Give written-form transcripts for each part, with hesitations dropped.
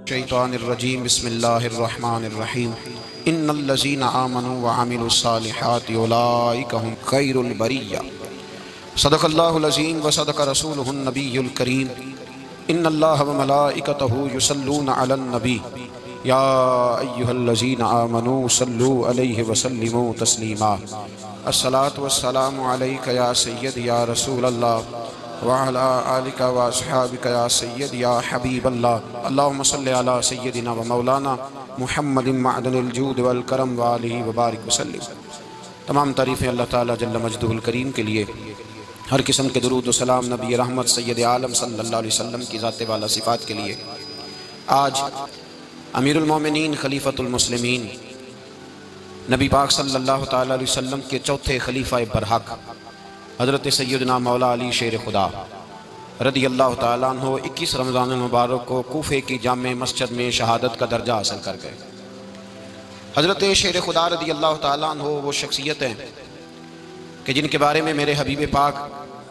शैतानिर्रजीम बिस्मिल्लाहिर्रहमानिर्रहीम इन्नल्लज़ीना आमनू व अमिलुस्सालिहाति उलाइका हुम खैरुल बरिय्या सदक़ल्लाहुल अज़ीम व सदक़ रसूलुहुन नबियुल करीम इन्नल्लाहा व मलाइकतहु युसल्लूना अलन नबी या अय्युहल्लज़ीना आमनू सल्लू अलैहि व सल्लिमू तस्लीमा अस्सलातु वस्सलामु अलैका या सय्यद या रसूलल्लाह व अला आलिका व अस्हाबिका या सय्यद या हबीबल्लाह अल्लाहुम्मा सल्लि अला सय्यदिना व मौलाना मुहम्मदिन मअदनिल जूद वल करम व आलिहि व बारिक वसल्लम। तमाम तारीफ़ें अल्लाह ताला जल्ल मजदुहुल करीम के लिए, हर किस्म के दुरूद व सलाम नबी रहमत सय्यद आलम सल्लल्लाहु अलैहि वसल्लम की ज़ात वाला सिफ़ात के लिए। आज अमीरुल मोमिनीन खलीफतुल मुस्लिमीन नबी पाक सल्लल्लाहु ताला अलैहि वसल्लम के चौथे खलीफा बरहक हज़रत सैयदना मौला अली शेर खुदा रदी अल्लाह ताला अन्हु 21 रमज़ान मुबारक को कूफे की जामे मस्जिद में शहादत का दर्जा हासिल कर गए। हज़रत शेर खुदा रदी अल्लाह ताला अन्हु वो शख्सियत हैं कि जिनके बारे में मेरे हबीब पाक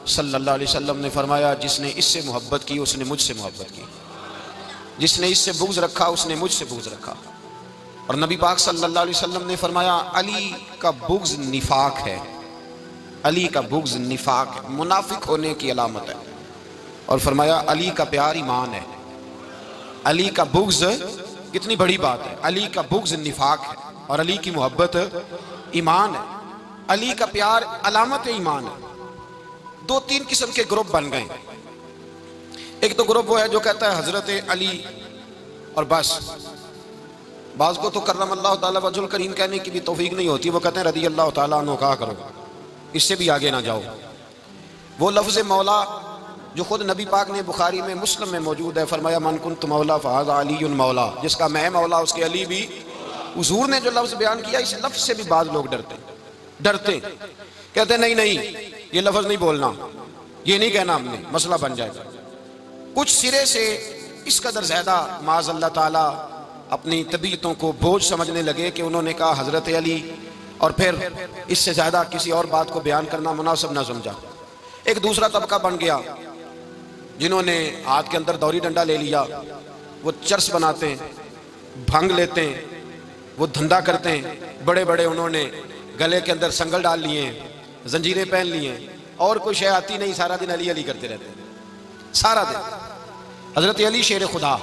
सल्लल्लाहु अलैहि वसल्लम ने फरमाया, जिसने इससे मोहब्बत की उसने मुझसे मोहब्बत की, जिसने इससे बुग़्ज़ रखा उसने मुझसे बुग़्ज़ रखा। और नबी पाक सल्लल्लाहु अलैहि वसल्लम ने फरमाया, अली का बुग़्ज़ निफाक है, अली का बुग़्ज़ निफाक मुनाफिक होने की अलामत है। और फरमाया अली का प्यार ईमान है। अली का बुग़्ज़ कितनी बड़ी बात है, अली का बुग़्ज़ निफाक है और अली की मोहब्बत ईमान है। अली का प्यार अलामत ईमान है। दो तीन किस्म के ग्रुप बन गए। एक तो ग्रुप वो है जो कहता है हजरत अली और बस, बाज़ को तो कर्रमल्लाहु ताला वजहुल करीम कहने की भी तौफीक नहीं होती, वो कहते हैं रदी अल्लाह ताला अन्हु कहा करो, इससे भी आगे ना जाओ। वो लफ्ज़ मौला जो खुद नबी पाक ने बुखारी में मुस्लिम में मौजूद है, फरमाया मन कुन्तु मौला फ़हाज़ा अलीयुन मौला, जिसका मैं मौला उसके अली भी। हुज़ूर ने जो लफ्ज़ बयान किया, इस लफ्ज़ से भी बाज़ लोग डरते कहते नहीं नहीं ये लफ्ज़ नहीं बोलना, ये नहीं कहना, हमने मसला बन जाएगा। कुछ सिरे से इस कदर ज़्यादा माज़ अल्लाह ताला अपनी तबीयतों को बोझ समझने लगे कि उन्होंने कहा हज़रत अली, और फिर इससे ज़्यादा किसी और बात को बयान करना मुनासिब ना समझा। एक दूसरा तबका बन गया जिन्होंने हाथ के अंदर दौरी डंडा ले लिया, वो चर्स बनाते हैं, भंग लेते हैं, वो धंधा करते हैं। बड़े बड़े उन्होंने गले के अंदर संगल डाल लिए हैं, जंजीरें पहन लिए हैं, और कोई शय आती नहीं, सारा दिन अली अली करते रहते हैं सारा दिन। हज़रत अली शेर खुदा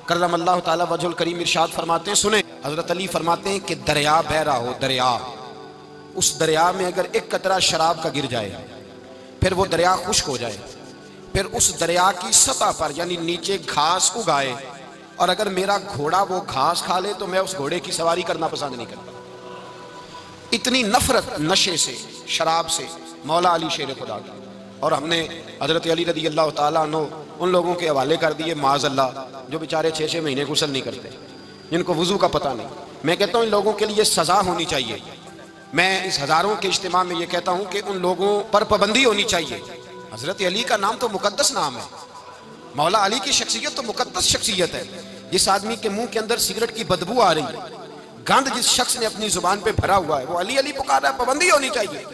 कर्रमल्लाहु ताला वजहुल करीम इरशाद फरमाते हैं, सुने हज़रत अली फरमाते हैं कि दरिया बह रहा हो, दरिया, उस दरिया में अगर एक कतरा शराब का गिर जाए, फिर वो दरिया खुश्क हो जाए, फिर उस दरिया की सतह पर यानी नीचे घास उगाए, और अगर मेरा घोड़ा वो घास खा ले तो मैं उस घोड़े की सवारी करना पसंद नहीं करता। इतनी नफरत नशे से, शराब से मौला अली शेर खुदा की। और हमने हज़रत अली रदी अल्लाह ताला अन्हु उन लोगों के हवाले कर दिए माज़ अल्लाह, जो बेचारे 6-6 महीने गुस्ल नहीं करते, जिनको वज़ू का पता नहीं। मैं कहता हूँ इन लोगों के लिए सज़ा होनी चाहिए। मैं इस हज़ारों के इज्तिमा में ये कहता हूँ कि उन लोगों पर पाबंदी होनी चाहिए। हज़रत अली का नाम तो मुक़द्दस नाम है, मौला अली की शख्सियत तो मुक़द्दस शख्सियत है। जिस आदमी के मुंह के अंदर सिगरेट की बदबू आ रही है, गंद जिस शख्स ने अपनी जुबान पे भरा हुआ है, वो अली अली पुकार रहा है, पाबंदी होनी चाहिए।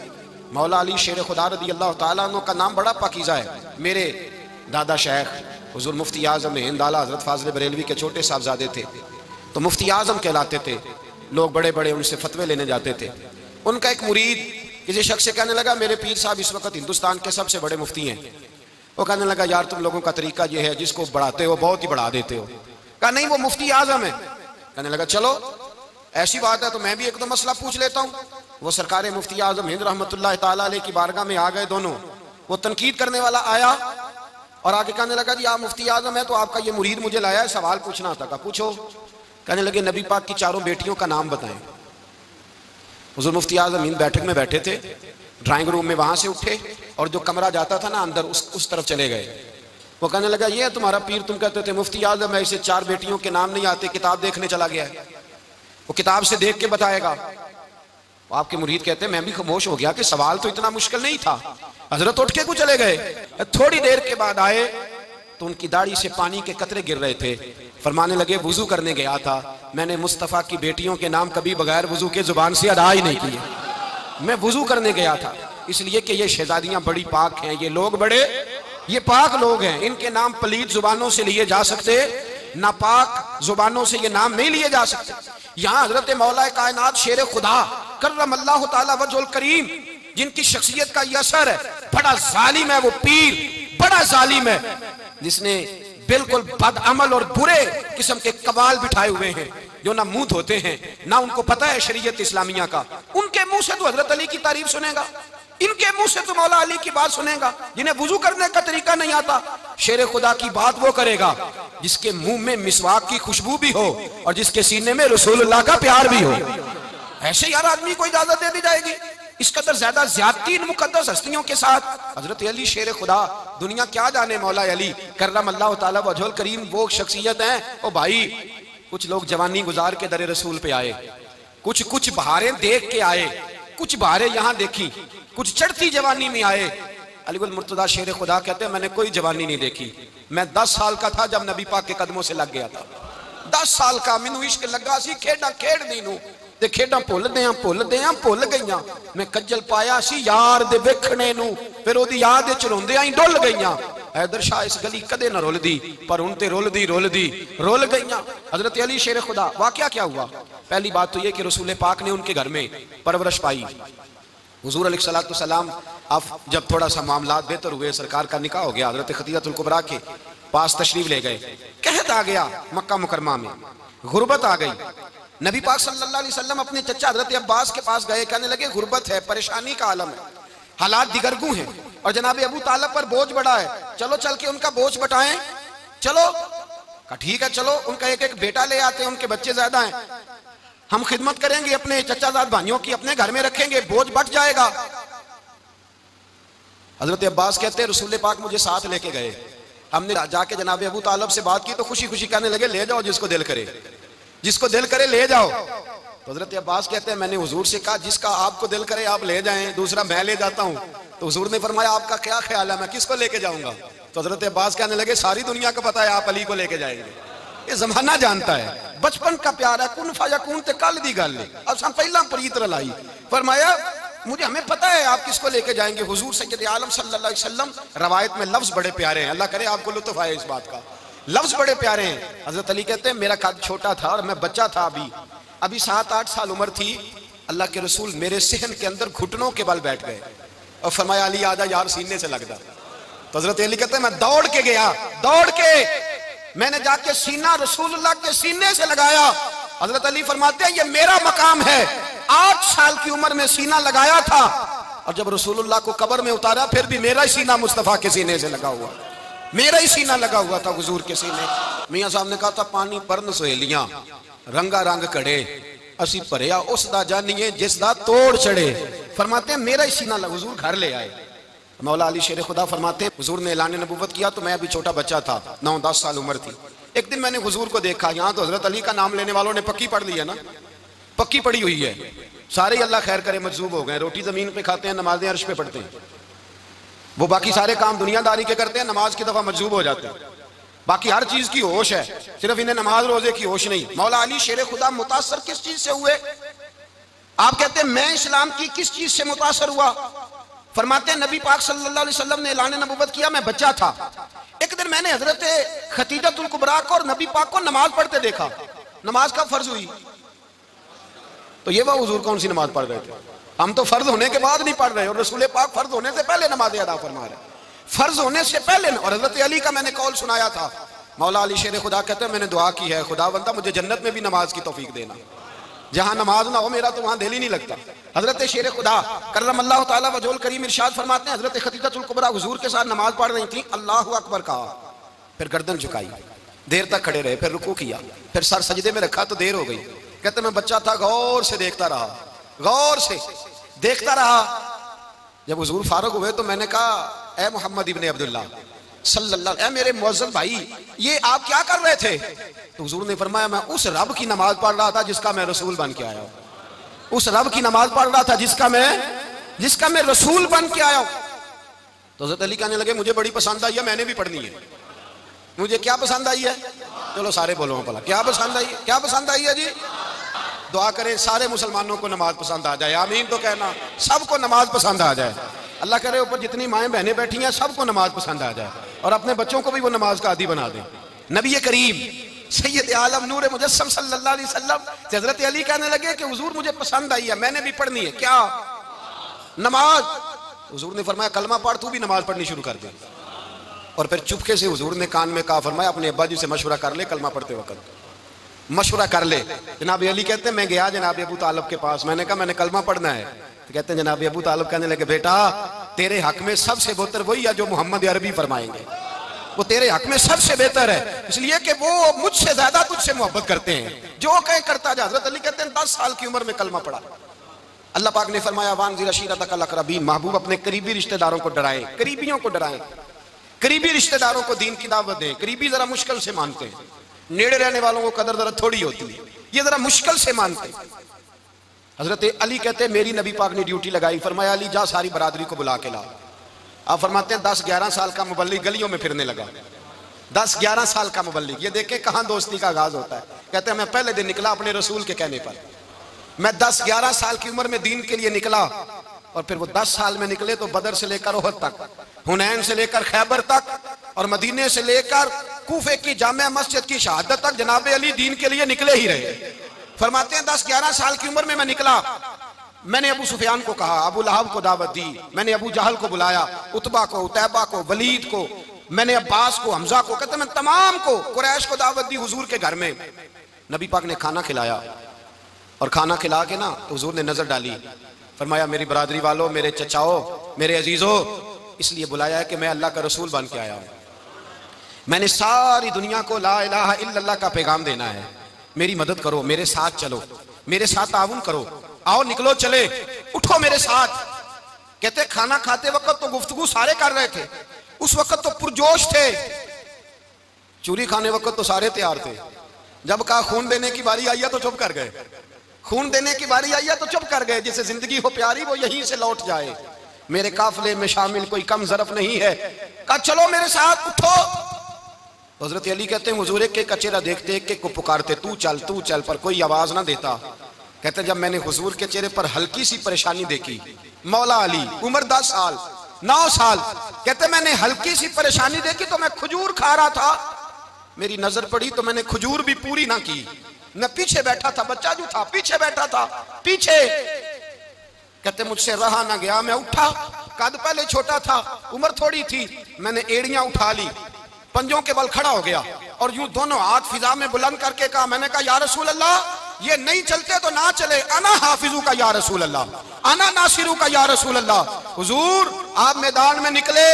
मौला अली शेर खुदा रदी अल्लाह ताला अन्हु का नाम बड़ा पाकीज़ा है। मेरे दादा शेख हुज़ूर मुफ्ती आज़म हिंद आला हज़रत फ़ाज़िल बरेलवी के छोटे साहबज़ादे थे, तो मुफ्ती आज़म कहलाते थे। लोग बड़े बड़े उनसे फतवे लेने जाते थे। उनका एक मुरीद किसी शख्स से कहने लगा, मेरे पीर साहब इस वक्त हिंदुस्तान के सबसे बड़े मुफ्ती हैं। वो कहने लगा, यार तुम लोगों का तरीका ये है, जिसको बढ़ाते हो बहुत ही बढ़ा देते हो। कहा नहीं, वो मुफ्ती आज़म है। कहने लगा चलो ऐसी बात है तो मैं भी एक दो मसला पूछ लेता हूँ। वो सरकार मुफ्ती आज़म हिंद रहमतुल्लाह ताला अलैह की बारगाह में आ गए दोनों। वो तनकीद करने वाला आया और आगे कहने लगा, जी आप मुफ्ती आज़म है तो आपका ये मुरीद मुझे लाया है, सवाल पूछना था। पूछो। कहने लगे, नबी पाक की चारों बेटियों का नाम बताएं। हुज़ूर मुफ्ती आज़म हिंद बैठक में बैठे थे, ड्राइंग रूम में, वहां से उठे और जो कमरा जाता था ना अंदर, उस तरफ चले गए। वो कहने लगा, ये है तुम्हारा पीर, तुम कहते थे मुफ्ती आज़म है, इसे 4 बेटियों के नाम नहीं आते, किताब देखने चला गया है, वो किताब से देख के बताएगा। आपके मुरीद कहते हैं मैं भी खामोश हो गया कि सवाल तो इतना मुश्किल नहीं था। हजरत उठ के को चले गए। थोड़ी देर के बाद आए तो उनकी दाढ़ी से पानी के कतरे गिर रहे थे। फरमाने लगे, वुजू करने गया था, मैंने मुस्तफ़ा की बेटियों के नाम कभी बगैर वुजू के जुबान से अदा ही नहीं किए। मैं वुजू करने गया था इसलिए कि ये शहजादियां बड़ी पाक हैं, ये लोग बड़े ये पाक लोग हैं, इनके नाम पलीत जुबानों से लिए जा सकते नापाक जुबानों से ये नाम नहीं लिए जा सकते। यहाँ हजरत मौला कायनात शेर खुदा कर्रमल्लाहु ताला वजहुल करीम, जिनकी शख्सियत का ये असर है, बड़ा जालिम है वो पीर, बड़ा जालिम है, जिसने बिल्कुल बदअमल और बुरे किस्म के कवाल बिठाए हुए हैं, जो ना मुंह धोते हैं ना उनको पता है शरीयत इस्लामिया का। उनके मुंह से तो हजरत अली की तारीफ सुनेगा, इनके मुंह से तो मौला अली की बात सुनेगा। जिन्हें वुजू करने का तरीका नहीं आता, शेर खुदा की बात वो करेगा जिसके मुंह में मिसवाक की खुशबू भी हो और जिसके सीने में रसूलुल्लाह का प्यार भी हो। ऐसे यार आदमी को इजाजत दे दी जाएगी? इस कदर ज्यादा ज्यादती इन मुकद्दस हस्तियों के साथ। हजरत अली शेर खुदा, दुनिया क्या जाने मौला अली कर्रमल्लाहु ताला वजहुल करीम वो शख्सियत है। ओ भाई, कुछ लोग जवानी गुजार के दरे रसूल पे आए, कुछ बहारें देख के आए, कुछ बहारें यहाँ देखी, कुछ चढ़ती जवानी में आए। अलीगुल मुर्तजा शेर खुदा कहते हैं मैंने कोई जवानी नहीं देखी, मैं 10 साल का था जब नबी पाक के कदमों से लग गया था। 10 साल का मैनू इश्क लगा सी, खेडा खेड दी नू ते खेडा भुल गईयां। मैं कज्जल पाया सी यार दे वेखणे नू, फिर ओदी याद विच रोंदियां ही डुल गईयां। हैदर शाह इस गली कदे ना रुलदी, पर हुण ते रुलदी रुल गईयां। हजरत अली शेर खुदा, वाकया क्या हुआ? पहली बात तो ये कि रसूल पाक ने उनके घर में परवरिश पाई। हुजूर अलैहिस्सलाम अब जब थोड़ा सा मामलात बेहतर हुए, सरकार का निकाह हो गया, हजरत खदीजतुल कुबरा के पास तशरीफ ले गए। कहत आ गया मक्का मुकरमा में, गुर्बत आ गई। नबी पाक सल्लल्लाहु अलैहि वसल्लम अपने चचा हजरत अब्बास के पास गए, कहने लगे गुर्बत है, परेशानी का आलम है, हालात दिगरगू हैं और जनाब अबू तालिब पर बोझ बढ़ा है, चलो चल के उनका बोझ बटाएं। चलो कहा ठीक है, चलो उनका एक एक बेटा ले आते हैं, उनके बच्चे ज्यादा हैं, हम खिदमत करेंगे अपने चचाजाद भाइयों की, अपने घर में रखेंगे, बोझ बट जाएगा। हजरत अब्बास कहते हैं रसूल पाक मुझे साथ लेके गए, हमने जाके जनाब अबू तालिब से बात की तो खुशी खुशी कहने लगे ले जाओ जिसको दिल करे, जिसको दिल करे ले जाओ। तो हजरत अब्बास कहते हैं मैंने हुजूर से कहा जिसका आपको दिल करे आप ले जाएं, दूसरा मैं ले जाता हूं। तो हुजूर ने फरमाया आपका क्या ख्याल है, मैं किसको लेके जाऊंगा? तो हजरत अब्बास कहने लगे सारी दुनिया को पता है आप अली को लेके जाएंगे, ये जमाना जानता है, बचपन का प्यार है, कुन फयकून ते कल दी गल है। अब हम पहला प्रीत रलाई, फरमाया मुझे हमें पता है आप किसको लेके जाएंगे, हुजूर सैयद आलम सल्लल्लाहु अलैहि वसल्लम। रवायत में लफ्ज बड़े प्यारे हैं, अल्लाह करे आपको लुत्फ आए इस बात का, लफ्ज बड़े प्यारे हैं। हजरत अली कहते हैं मेरा कद छोटा था और मैं बच्चा था, अभी 7-8 साल उम्र थी, अल्लाह के रसूल मेरे सहन के अंदर घुटनों के बल बैठ गए और फरमाया अली आजा यार सीने से लगता। तो हजरत अली कहते हैं मैं दौड़ के गया, दौड़ के मैंने जाके सीना रसूलुल्लाह के सीने से लगाया। हजरत अली फरमाते हैं ये मेरा मकाम है, 8 साल की उम्र में सीना लगाया था और जब रसूलुल्लाह को कब्र में उतारा फिर भी मेरा ही सीना मुस्तफा के सीने से लगा हुआ, मेरा ही सीना लगा हुआ था हुजूर के सीने। मियां साहब ने कहा था पानी परन सहेलियां रंगा रंग कड़े, असी भरिया उस दा जानिए जिस दा तोड़ चढ़े। फरमाते हैं मेरा ही सीना लगा, हुजूर घर ले आए। मौला अली शेर खुदा फरमाते हैं हुजूर ने ऐलान नबूवत किया तो मैं अभी छोटा बच्चा था, 9-10 साल उम्र थी। एक दिन मैंने हुजूर को देखा, यहाँ तो हजरत अली का नाम लेने वालों ने पक्की पढ़ ली है ना, पक्की पड़ी हुई है, सारे अल्लाह खैर करे मजजूब हो गए, रोटी जमीन पे खाते हैं, नमाजें अर्श पे पढ़ते हैं, वो बाकी सारे काम दुनियादारी के करते हैं, नमाज की दफा मजजूब हो जाते हैं, बाकी हर चीज की होश है, सिर्फ इन्हें नमाज रोजे की होश नहीं। मौला अली शेर खुदा मुतासर किस चीज से हुए? आप कहते हैं मैं इस्लाम की किस चीज से मुतासर हुआ? फरमाते हैं नबी पाक सल्लल्लाहु अलैहि वसल्लम ने ऐलान नबूवत किया, मैं बच्चा था, एक दिन मैंने हजरत खदीजतुल कुबरा को और नबी पाक को नमाज पढ़ते देखा। नमाज कब फर्ज हुई? तो ये वह हुजूर कौन सी नमाज पढ़ रहे थे? हम तो फर्ज होने के बाद नहीं पढ़ रहे और रसूल पाक फर्ज होने से पहले नमाज अदा फरमा रहे, फर्ज होने से पहले। और हजरत अली का मैंने कौल सुनाया था, मौला अली शेर खुदा कहते हैं मैंने दुआ की है खुदावंदा मुझे जन्नत में भी नमाज की तौफीक देना, जहां नमाज ना हो मेरा तो वहां दिल ही नहीं लगता। हजरत शेर खुदा कर्रमल्लाहु ताला वजहुल करीम इरशाद फरमाते हैं हजरत खदीजतुल कुबरा हुजूर के साथ नमाज पढ़ रही थी, अल्लाहु अकबर कहा, फिर गर्दन झुकाई, देर तक खड़े रहे, फिर रुकू किया, फिर सर सजदे में रखा तो देर हो गई। कहते मैं बच्चा था, गौर से देखता रहा, गौर से देखता रहा। जब हुजूर फारूक हुए तो मैंने कहा ए मोहम्मद इब्ने अब्दुल्लाह सल्लल्लाहु अलैहि, मेरे मुअज्जल भाई ये आप क्या कर रहे थे? तो हुजूर ने फरमाया मैं उस रब की नमाज पढ़ रहा था जिसका मैं रसूल बन के आया हूं, उस रब की नमाज पढ़ रहा था जिसका मैं रसूल बन के आया हूं। तो हज़रत अली कहने लगे मुझे बड़ी पसंद आई है, मैंने भी पढ़नी है। मुझे क्या पसंद आई है? चलो सारे बोलो भला क्या पसंद आई है? क्या पसंद आई है जी? दुआ करें सारे मुसलमानों को नमाज पसंद आ जाए, आमीन तो कहना, सबको नमाज पसंद आ जाए। अल्लाह करे ऊपर जितनी माएँ बहनें बैठी हैं सबको नमाज पसंद आ जाए और अपने बच्चों को भी वो नमाज का आदी बना दें। नबी करीम सैयद आलम नूर मुजस्सम सल्लल्लाहु अलैहि वसल्लम से हजरत अली कहने लगे कि हुजूर मुझे पसंद आई है, मैंने भी पढ़नी है। क्या? नमाज। हुजूर ने फरमाया कलमा पढ़, तू भी नमाज पढ़नी शुरू कर दे। और फिर चुपके से हुजूर ने कान में कहा, फरमाया अपने अब्बा जी से मशवरा कर ले, कलमा पढ़ते वक्त मशवरा कर ले। जनाब अली कहते हैं मैं गया जनाब अबू तालिब के पास, मैंने कहा मैंने कलमा पढ़ना है। तो कहते हैं जनाब अबू तालिब कहने लगे बेटा तेरे हक में सबसे बेहतर वही है जो मोहम्मद अरबी फरमाएंगे, वो तेरे हक में सबसे बेहतर है, इसलिए कि वो मुझसे ज्यादा तुझसे मोहब्बत करते हैं, जो कहे करता जा। हजरत अली कहते हैं 10 साल की उम्र में कलमा पढ़ा। अल्लाह पाक ने फरमाया वानज़िर अशीरतकल अक़रबीन, महबूब अपने करीबी रिश्तेदारों को डराएं, करीबियों को डराएं, करीबी रिश्तेदारों को दीन की दावत दें। करीबी जरा मुश्किल से मानते हैं, नेड़े रहने वालों को कदर जरा थोड़ी होती है, ये जरा मुश्किल से मानते हैं। हजरत अली कहते हैं मेरी नबी पाक ने ड्यूटी लगाई, फरमाया अली जा सारी बरादरी को बुला के ला। आप फरमाते हैं 10-11 साल का मुबल्लिग गलियों में फिरने लगा। 10-11 साल का मुबल्लिग, ये देखे कहां दोस्ती का आगाज होता है। कहते हैं मैं पहले दिन निकला अपने रसूल के कहने पर, मैं 10-11 साल की उम्र में दीन के लिए निकला। और फिर वो 10 साल में निकले तो बदर से लेकर ओहद तक, हुनैन से लेकर खैबर तक, और मदीने से लेकर कूफे की जामिया मस्जिद की शहादत तक जनाब अली दीन के लिए निकले ही रहे। फरमाते हैं 10-11 साल की उम्र में मैं निकला। मैंने अबू सुफियान को कहा, अबू लहब को दावत दी, मैंने अबू जहल को बुलाया, उतबा को, उतैबा को, वलीद को, मैंने अब्बास को, हमजा को, कहते मैं तमाम को, कुरैश को दावत दी हुजूर के घर में। नबी पाक ने खाना खिलाया और खाना खिला के ना तो हुजूर ने नजर डाली, फरमाया मेरी बरादरी वालों, मेरे चचाओ, मेरे अजीजों, इसलिए बुलाया है कि मैं अल्लाह का रसूल बन के आया हूं। मैंने सारी दुनिया को ला इलाहा इल्लल्लाह का पैगाम देना है, मेरी मदद करो, मेरे साथ चलो, मेरे साथ ताउन करो, आओ निकलो चले, उठो मेरे साथ। कहते खाना खाते वक्त तो गुफ्तगू सारे कर रहे थे, उस वक्त तो पुरजोश थे, चूरी खाने वक्त तो सारे तैयार थे, जब कहा खून देने की बारी आई है तो चुप कर गए, खून देने की बारी आई है तो चुप कर गए, जिसे जिंदगी हो प्यारी वो यहीं से लौट जाए, मेरे काफिले में शामिल कोई कम ज़रफ नहीं है। कहा चलो मेरे साथ उठो। हजरत अली कहते हैं हुजूर के कचेरा देखते एक को पुकारते तू चल, पर कोई आवाज ना देता। कहते जब मैंने हुजूर के चेहरे पर हल्की सी परेशानी देखी, मौला अली उम्र 10 साल 9 साल, कहते मैंने हल्की सी परेशानी देखी तो मैं खजूर खा रहा था, मेरी नजर पड़ी तो मैंने खजूर भी पूरी ना की, मैं पीछे बैठा था, बच्चा जो था पीछे बैठा था, पीछे। कहते मुझसे रहा ना गया, मैं उठा, कद पहले छोटा था, उम्र थोड़ी थी, मैंने एड़ियां उठा ली, पंजों के बल खड़ा हो गया और यूं दोनों हाथ फिजा में बुलंद करके कहा, मैंने कहा या रसूल अल्लाह ये नहीं चलते तो ना चले, अना हाफिजू का या रसूल अल्लाह, अना नासिरू का या रसूल अल्लाह। हुजूर आप मैदान में निकले,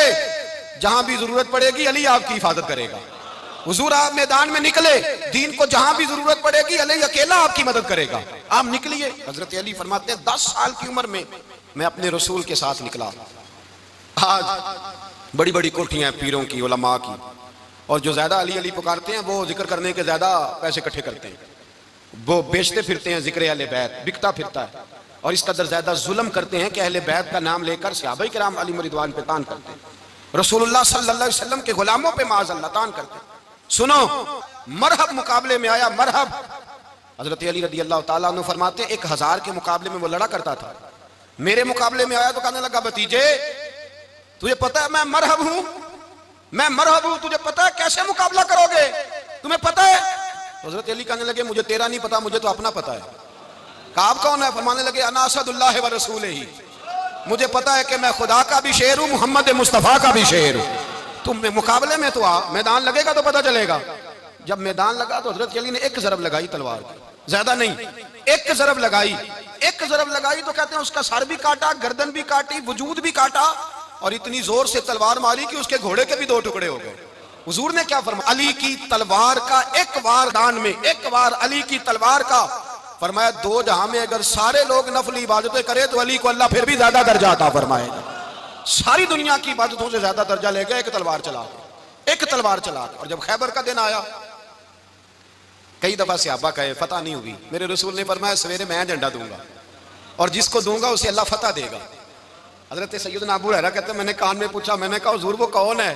जहां भी जरूरत पड़ेगी अली आपकी हिफाजत करेगा। हुजूर आप मैदान में निकले, दीन को जहां भी जरूरत पड़ेगी अली अकेला आपकी मदद करेगा, आप निकलिए। हजरत अली फरमाते हैं 10 साल की उम्र में मैं अपने रसूल के साथ निकला। आज बड़ी बड़ी कोठियां पीरों की, उलमा की, और जो ज्यादा अली अली पुकारते हैं वो जिक्र करने के ज्यादा पैसे इकट्ठे करते हैं, वो बेचते फिरते हैं, जिक्र अहले बैत बिकता फिरता है, और इस कदर ज्यादा जुल्म करते हैं कि अहले बैत का नाम लेकर सहाबाए किराम अली रिदवान पे तान करते हैं, रसूलुल्लाह सल्लल्लाहु अलैहि वसल्लम के गुलामों पे माज़अल्लाह तान करते हैं। सुनो मरहब मुकाबले में आया, मरहब। हजरत अली रदी अल्लाह ताला अन्हु फरमाते 1000 के मुकाबले में वो लड़ा करता था, मेरे मुकाबले में आया तो कहने लगा भतीजे तुझे पता है मैं मरहब हूं, मैं मरहब हूं, तुझे पता है कैसे मुकाबला करोगे, तुम्हें पता है? हजरत अली कहने लगे मुझे तेरा नहीं पता, मुझे तो अपना पता है। कहा आप कौन है? फरमाने लगे अना असदुल्लाह व रसूलिही, मुझे पता है कि मैं खुदा का भी शेर हूं, मोहम्मद मुस्तफा का भी शेर हूं। तुम मुकाबले में तो आ, मैदान लगेगा तो पता चलेगा। जब मैदान लगा तो हजरत अली ने एक ज़रब लगाई तलवार की, ज्यादा नहीं, एक ज़रब लगाई, एक ज़रब लगाई तो कहते हैं उसका सर भी काटा, गर्दन भी काटी, वजूद भी काटा, और इतनी जोर से तलवार मारी कि उसके घोड़े के भी 2 टुकड़े हो गए। हुजूर ने क्या फरमाया? अली की तलवार का एक वार दान में, एक वार अली की तलवार का, फरमाया 2 जहां में अगर सारे लोग नफली इबादतें करें तो अली को अल्लाह फिर भी ज्यादा दर्जा अता फरमाएगा। सारी दुनिया की इबादतों से ज्यादा दर्जा ले गया एक तलवार चला के, एक तलवार चला के। और जब खैबर का दिन आया, कई दफा सहाबा कहे फतह नहीं हुई, मेरे रसूल ने फरमाया सवेरे मैं झंडा दूंगा और जिसको दूंगा उसे अल्लाह फतह देगा। हजरत सैयदना अबू हुरैरा कहते हैं मैंने कान में पूछा, मैंने कहा हुजूर वो कौन है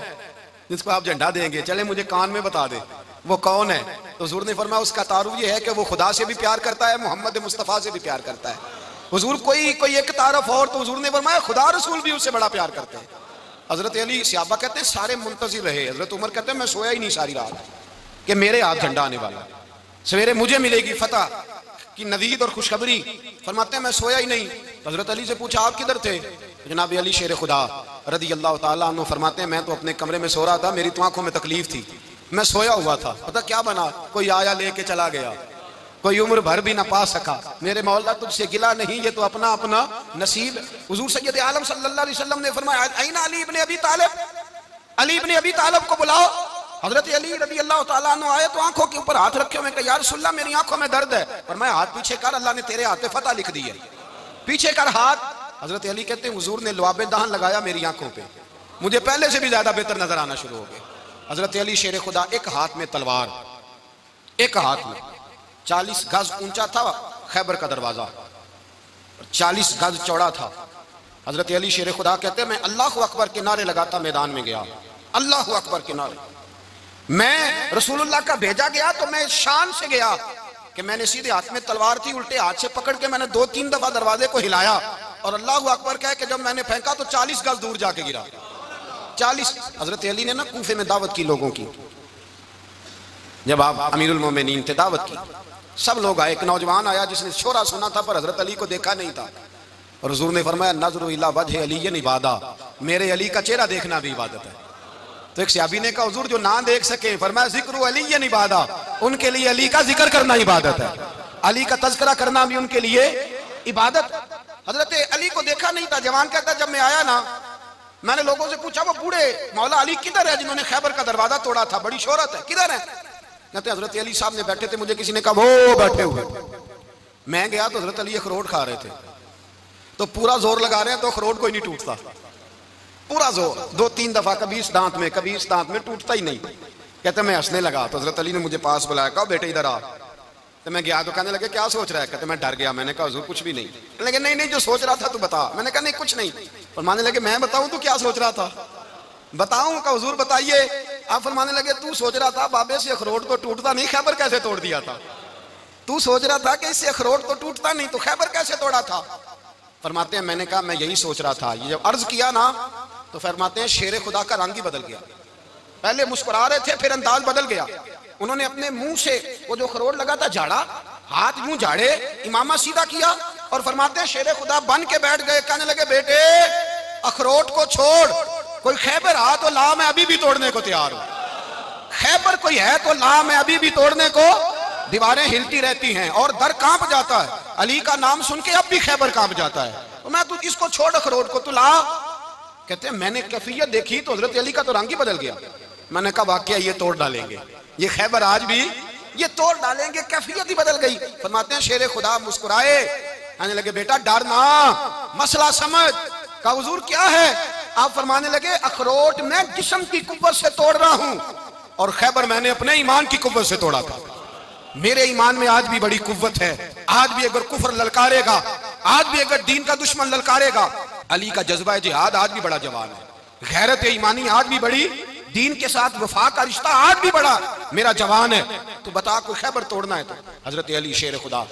जिसको आप झंडा देंगे, चले मुझे कान में बता दे वो कौन है। तो हुजूर ने फरमाया उसका तारुफ ये है कि वो खुदा से भी प्यार करता है, मोहम्मद मुस्तफ़ा से भी प्यार करता है। हुजूर कोई एक तारफ और, तो हुजूर ने फरमाया खुदा रसूल भी उससे बड़ा प्यार करते हैं। हजरत अली सहाबा कहते हैं सारे मुंतजिर रहे, हजरत उमर कहते हैं मैं सोया ही नहीं सारी रात, कि मेरे हाथ झंडा आने वाला, सवेरे मुझे मिलेगी फतह की नवीद और खुशखबरी। फरमाते हैं मैं सोया ही नहीं। हजरत अली से पूछा आप किधर थे? जनाब अली शेर खुदा रदी अल्लाह ताला अन्हु फरमाते हैं मैं तो अपने कमरे में सो रहा था, मेरी तो आंखों में तकलीफ थी, मैं सोया हुआ था। पता क्या बना, कोई आया लेके चला गया, कोई उम्र भर भी ना पा सका। मेरे मौला तुझसे गिला नहीं, ये तो अपना अपना नसीब। हुजूर सैयद आलम सल्लल्लाहु अलैहि वसल्लम ने फरमाया ऐना अली इब्ने अबी तालिब, अली इब्ने अबी तालिब को बुलाओ। हजरत अली रदी अल्लाह ताला अन्हु आए तो आंखों के ऊपर हाथ रखे हुए, कहा या रसूल अल्लाह मेरी आंखों में दर्द है। और मैं हाथ पीछे कर, अल्लाह ने तेरे हाथ पे फतह लिख दी है, पीछे कर हाथ। हजरत अली कहते हैं हुजूर ने लुआबे दहन लगाया मेरी आंखों पे, मुझे पहले से भी ज्यादा बेहतर नजर आना शुरू हो गया। हजरत अली शेर खुदा, एक हाथ में तलवार, एक हाथ में 40 गज ऊंचा था खैबर का दरवाजा, 40 गज चौड़ा था। हजरत अली शेर खुदा कहते हैं मैं अल्लाह अकबर के नारे लगाता मैदान में गया, अल्लाह अकबर के नारे। मैं रसूलुल्लाह का भेजा गया तो मैं शान से गया कि मैंने सीधे हाथ में तलवार थी, उल्टे हाथ से पकड़ के मैंने 2-3 दफा दरवाजे को हिलाया और अल्लाह अकबर कह के जब मैंने फेंका तो 40 गज दूर जाके गिरा। 40। हजरत अली ने ना कूफे में दावत की लोगों की, जब आप अमीरुल मोमिनीन थे, दावत की, सब लोग आए। एक नौजवान आया जिसने शोरा सुना था पर हजरत अली को देखा नहीं था, और हुजूर ने फरमाया नज़रु इला वजह अली इबादा, मेरे अली का चेहरा देखना भी इबादत है। तो एक सहाबी ने कहा हुजूर जो ना देख सके, फरमाया जिक्र अली इबादा, उनके लिए अली का जिक्र करना इबादत है, अली का तज़किरा करना भी उनके लिए इबादत। हजरत अली को देखा नहीं था। जवान कहता जब मैं आया ना, मैंने लोगों से पूछा वो बूढ़े मौला अली किधर है जिन्होंने खैबर का दरवाजा तोड़ा था, बड़ी शोहरत है, किधर है? कहते हजरत अली साहब ने बैठे थे, मुझे किसी ने कहा वो बैठे हुए। मैं गया तो हजरत अली अखरोट खा रहे थे, तो पूरा जोर लगा रहे हैं तो अखरोट कोई नहीं टूटता, पूरा जोर 2-3 दफा, कभी इस दांत में कभी इस दांत में, टूटता ही नहीं। कहते मैं हंसने लगा तो हजरत अली ने मुझे पास बुलाया, कहा बेटे इधर आ। तो मैं गया तो कहने लगे क्या सोच रहा है? कहते मैं डर गया। मैंने कहा हुजूर कुछ भी नहीं। लेकिन नहीं जो सोच रहा था तू बता। मैंने कहा नहीं कुछ नहीं। फरमाने लगे मैं बताऊं तू क्या सोच रहा था? बताऊं? का हुजूर बताइए। आप फरमाने लगे तू सोच रहा था बाबे से अखरोट तो टूटता नहीं, खैबर कैसे तोड़ दिया था? तू सोच रहा था कि इससे अखरोट तो टूटता नहीं, तो खैबर कैसे तोड़ा था? फरमाते हैं मैंने कहा मैं यही सोच रहा था। ये जब अर्ज किया ना तो फरमाते हैं शेर खुदा का रंग ही बदल गया। पहले मुस्कुरा रहे थे, फिर अंदाज बदल गया। उन्होंने अपने मुंह से वो जो अखरोट लगा था झाड़ा, हाथ यूं झाड़े, इमामा सीधा किया और फरमाते हैं शेर खुदा बन के बैठ गए। कहने लगे बेटे अखरोट को छोड़, कोई खैबर आ तो ला, मैं अभी भी तोड़ने को तैयार हूं। खैबर कोई है तो ला, मैं अभी भी तोड़ने को। दीवारें हिलती रहती हैं और दर कांप जाता है। अली का नाम सुन के अब भी खैबर कांप जाता है। तो मैं तू इसको छोड़ अखरोट को, तू ला। कहते हैं मैंने कैफियत देखी तो हजरत अली का तो रंग ही बदल गया। मैंने कहा वाकया ये तोड़ डालेंगे, ये खैबर आज भी ये तोड़ डालेंगे, कैफियत ही बदल गई। फरमाते हैं शेर खुदा मुस्कुराए, कहने लगे बेटा डर ना, मसला समझ। का हुजूर क्या है? आप फरमाने लगे अखरोट मैं जिस्म की कुव्वत से तोड़ रहा हूं और खैबर मैंने अपने ईमान की कुव्वत से तोड़ा था। मेरे ईमान में आज भी बड़ी कुव्वत है। आज भी अगर कुफर ललकारेगा, आज भी अगर दीन का दुश्मन ललकारेगा, अली का जज्बा जिहाद आज भी बड़ा जवान है। गैरत ईमानी आज भी बड़ी, दीन के साथ वफा का रिश्ता आज भी बड़ा मेरा जवान है। तो बता कोई खैबर तोड़ना है तो हजरत अली शेर खुदा,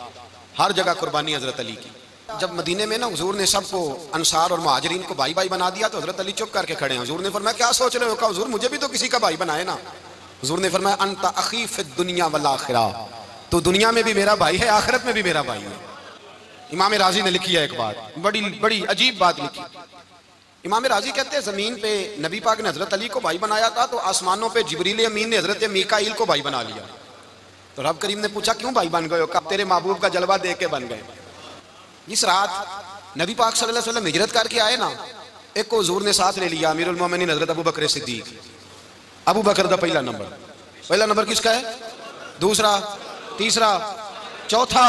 हर जगह कुर्बानी हजरत अली की। जब मदीने में ना हुजूर ने सबको अंसार और मुहाजिरीन को भाई भाई बना दिया तो हजरत अली चुप करके खड़े हैं। हुजूर ने फरमाया क्या सोच रहे हो? कहा हुजूर मुझे भी तो किसी का भाई बनाए ना। हुजूर ने फरमाया अंता अखी फिद दुनिया वल आखिरा, तो दुनिया में भी मेरा भाई है, आखिरत में भी मेरा भाई है। इमाम राजी ने लिखी है एक बात, बड़ी बड़ी अजीब बात लिखी। इमाम राजी कहते हैं जमीन पे नबी पाक ने हजरत अली को भाई बनाया था तो आसमानों पे जिब्रील अमीन ने हजरत मीकाईल को भाई बना लिया। तो रब करीम ने पूछा क्यों भाई बन गए हो? कब तेरे महबूब का जलवा देख के बन गए। इस रात नबी पाक सल्लल्लाहु अलैहि वसल्लम हिजरत करके आए ना, एक को हुजूर ने साथ ले लिया, अमीरुल मोमिनीन हजरत अबू बकर सिद्दीक। अबू बकर का पहला नंबर किसका है? दूसरा, तीसरा, चौथा।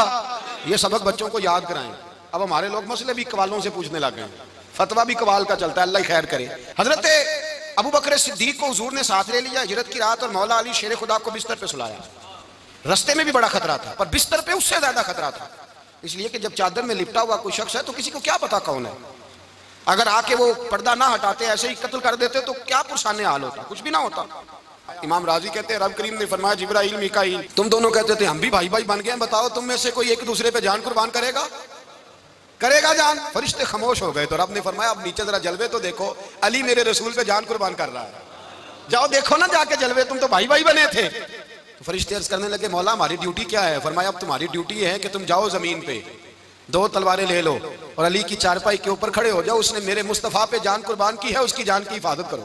ये सबक बच्चों को याद कराएं। अब हमारे लोग मसले भी कवालों से पूछने लग गए, फतवा भी कवाल का चलता है, अल्लाह खैर करे। हजरत अबू बकर सिद्दीक को हुजूर ने साथ ले लिया हिजरत की रात और मौला अली शेर खुदा को बिस्तर पे सुलाया। रस्ते में भी बड़ा खतरा था पर बिस्तर पे उससे ज्यादा खतरा था, इसलिए कि जब चादर में लिपटा हुआ कोई शख्स है तो किसी को क्या पता कौन है। अगर आके वो पर्दा ना हटाते ऐसे ही कत्ल कर देते तो क्या पुरसाने हाल होता, कुछ भी ना होता। इमाम राजी कहते हैं रब करीम ने फरमाया जिब्राइल मीकाईल तुम दोनों कहते थे हम भी भाई भाई बन गए, बताओ तुम में से कोई एक दूसरे पे जान कुर्बान करेगा जान? फरिश्ते खामोश हो गए। तो रब ने फरमाया अब नीचे जरा जलवे तो देखो, अली मेरे रसूल पे जान कुर्बान कर रहा है, जाओ देखो ना जाके जलवे, तुम तो भाई भाई बने थे। फरिश्ते अर्ज करने लगे मौला हमारी ड्यूटी क्या है? फरमाया अब तुम्हारी ड्यूटी है कि तुम जाओ जमीन पे, 2 तलवारें ले लो और अली की चारपाई के ऊपर खड़े हो जाओ। उसने मेरे मुस्तफ़ा पे जान कुर्बान की है, उसकी जान की हिफाजत करो।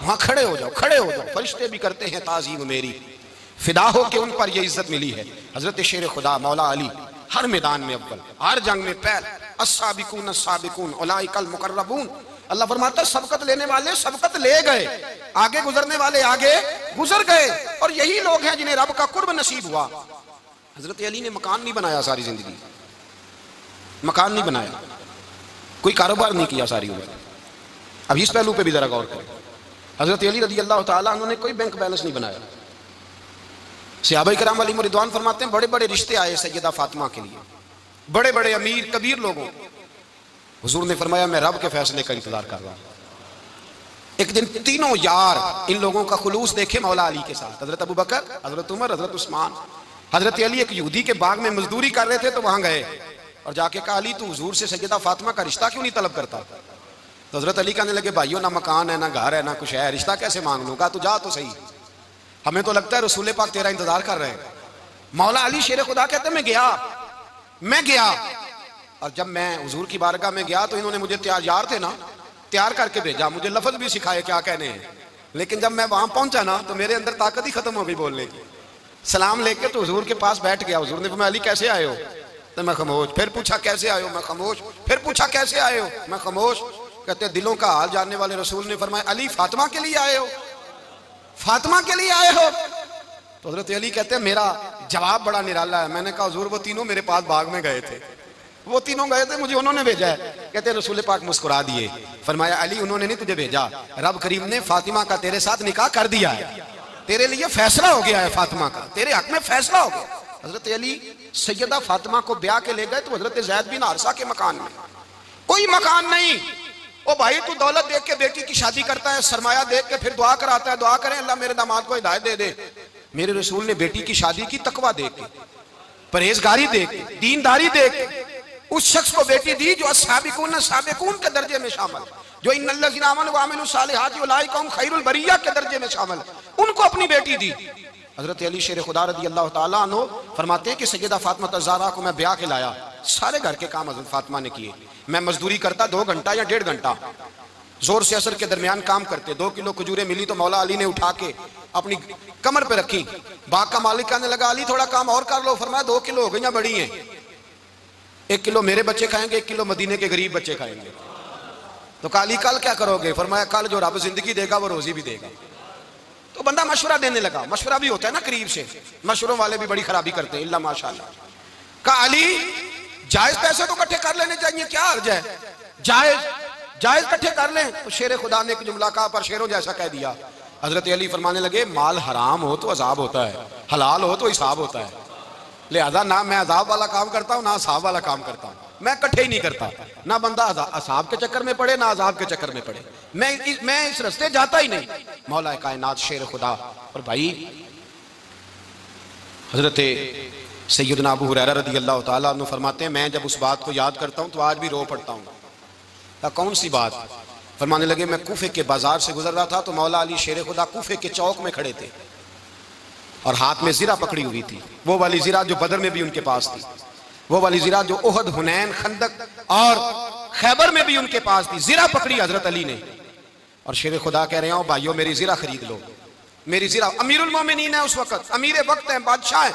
वहां खड़े हो जाओ, खड़े हो जाओ। फरिश्ते भी करते हैं ताज़ीम मेरी, फिदा हो के उन पर यह इज्जत मिली है। हजरत शेर खुदा मौला अली हर मैदान में अव्वल, हर जंग में पहल। अस्साबिकून अस्साबिकून उलाइकल मुकर्रबून। अल्लाह फरमाता सबकत लेने वाले सबकत ले गए, आगे गुजरने वाले आगे गुजर गए, और यही लोग हैं जिन्हें रब का कुर्ब नसीब हुआ। हजरत अली ने मकान नहीं बनाया सारी जिंदगी, मकान नहीं बनाया, कोई कारोबार नहीं किया सारी उम्र। अब इस पहलू पे भी जरा गौर करें। हजरत अली रज़ी अल्लाह ताला अन्हु ने कोई बैंक बैलेंस नहीं बनाया। सहाबा किराम अलैहिम रिदवान फरमाते हैं बड़े बड़े रिश्ते आए सैयदा फातिमा के लिए, बड़े बड़े अमीर कबीर लोगों। हुजूर ने फरमाया मैं रब के फैसले का इंतजार कर रहा हूं। एक दिन तीनों यार इन लोगों का खुलूस देखे मौला अली के साथ, हजरत अबू बकर, हजरत उमर, हजरत उस्मान। हजरत अली एक यहूदी के बाग में मजदूरी कर रहे थे तो वहां गए और जाके कहा अली तू हुजूर से सैयदा फातिमा का रिश्ता क्यों नहीं तलब करता? तो हजरत अली कहने लगे भाइयों ना मकान है ना घर है ना कुछ है, रिश्ता कैसे मांग लूंगा? तू जा तो सही, हमें तो लगता है रसूल पाक तेरा इंतजार कर रहे हैं। मौला अली शेर खुदा कहते मैं गया और जब मैं हुजूर की बारगाह में गया तो इन्होंने मुझे यार थे ना तैयार करके भेजा, मुझे लफ्ज भी सिखाए क्या कहने हैं। लेकिन जब मैं वहां पहुंचा ना तो मेरे अंदर ताकत ही खत्म हो गई बोलने की। सलाम लेके तो हुजूर के पास बैठ गया। हुजूर ने फरमाया अली कैसे आए हो? तो मैं खामोश। फिर पूछा कैसे आए हो? मैं खामोश। फिर पूछा कैसे आए हो? मैं खामोश। कहते दिलों का हाल जानने वाले रसूल ने फरमाया अली फातिमा के लिए आए हो? फातिमा के लिए आए हो? तो हजरत अली कहते हैं मेरा जवाब बड़ा निराला है। मैंने कहा हुजूर वो तीनों मेरे पास बाग में गए थे, वो तीनों गए थे, मुझे उन्होंने भेजा है। कहते रसूल पाक मुस्कुरा दिए, फरमाया अली उन्होंने नहीं तुझे भेजा, रब करीम ने फातिमा का तेरे साथ निकाह कर दिया है, तेरे लिए फैसला हो गया है, फातिमा का तेरे हक में फैसला हो गया। हजरत अली सैयदा फातिमा को ब्याह के ले गए तो हजरत ज़ैद बिन हारिसा के मकान में, कोई मकान नहीं। ओ भाई तू दौलत देख के बेटी की शादी करता है, सरमाया देख के फिर दुआ कराता है, दुआ करें अल्लाह मेरे दामाद को हिदायत दे दे। मेरे रसूल ने बेटी की शादी की तकवा देख के, परहेजगारी देख के, दीनदारी देख के उस शख्स को बेटी दी जो अस्साबिकून साबिकून के दर्जे में शामिल, जो इन्नल्लज़ीना आमनू व अमिलुस सालिहाति उलाइका हुम खैरुल बरिया के दर्जे में शामिल, उनको अपनी बेटी दी। हजरत अली शेर खुदा रज़ी अल्लाह ताला अन्हु फरमाते हैं कि सैयदा फातिमा ज़हरा को मैं ब्याह के लाया, सारे घर के काम हजरत फातिमा ने किए। मैं मजदूरी करता 2 घंटा या 1.5 घंटा, जोर से असर के दरमियान काम करते। 2 किलो खजूरें मिली तो मौला अली ने उठा के अपनी कमर पे रखी। बाग का मालिक कहने लगा अली थोड़ा काम और कर लो। फरमाया 2 किलो हो गई या बड़ी हैं, 1 किलो मेरे बच्चे खाएंगे, 1 किलो मदीने के गरीब बच्चे खाएंगे। तो काली कल क्या करोगे? फरमाया कल जो रब जिंदगी देगा वो रोजी भी देगा। तो बंदा मशवरा देने लगा, मशवरा भी होता है ना करीब से, मशवरों वाले भी बड़ी खराबी करते हैं इल्ला माशाअल्लाह। कहा अली जायज पैसे तो इकट्ठे कर लेने चाहिए, क्या अर्ज है, जायज इकट्ठे कर लें। तो शेर खुदा ने एक जुमला कहा पर शेरों जैसा कह दिया। हजरत अली फरमाने लगे माल हराम हो तो अजाब होता है, हलाल हो तो हिसाब होता है, लिहाजा ना मैं अजाब वाला काम करता हूँ ना असाब वाला काम करता हूँ, मैं इकट्ठे ही नहीं करता। ना बंदा असाब के चक्कर में पड़े ना अजाब के चक्कर में पड़े, मैं इस रास्ते जाता ही नहीं। मौला कायनात शेर खुदा। और भाई हजरत सैयदना अबू हुरैरा रज़ी अल्लाह ताला अन्हु फरमाते हैं मैं जब उस बात को याद करता हूँ तो आज भी रो पड़ता हूँ। कौन सी बात? फरमाने लगे मैं कूफे के बाजार से गुजर रहा था तो मौला अली शेर खुदा कूफे के चौक में खड़े थे और हाथ में ज़िरा पकड़ी हुई थी, वो वाली ज़िरा जो बदर में भी उनके पास थी, वो वाली ज़िरा जो उहद, हुनैन, खंदक और खैबर में भी उनके पास थी। ज़िरा पकड़ी हजरत अली ने और शेर खुदा कह रहे हो भाइयों मेरी ज़िरा खरीद लो, मेरी ज़िरा। अमीरुल मोमिनीन है उस वक्त, अमीर वक्त है, बादशाह है,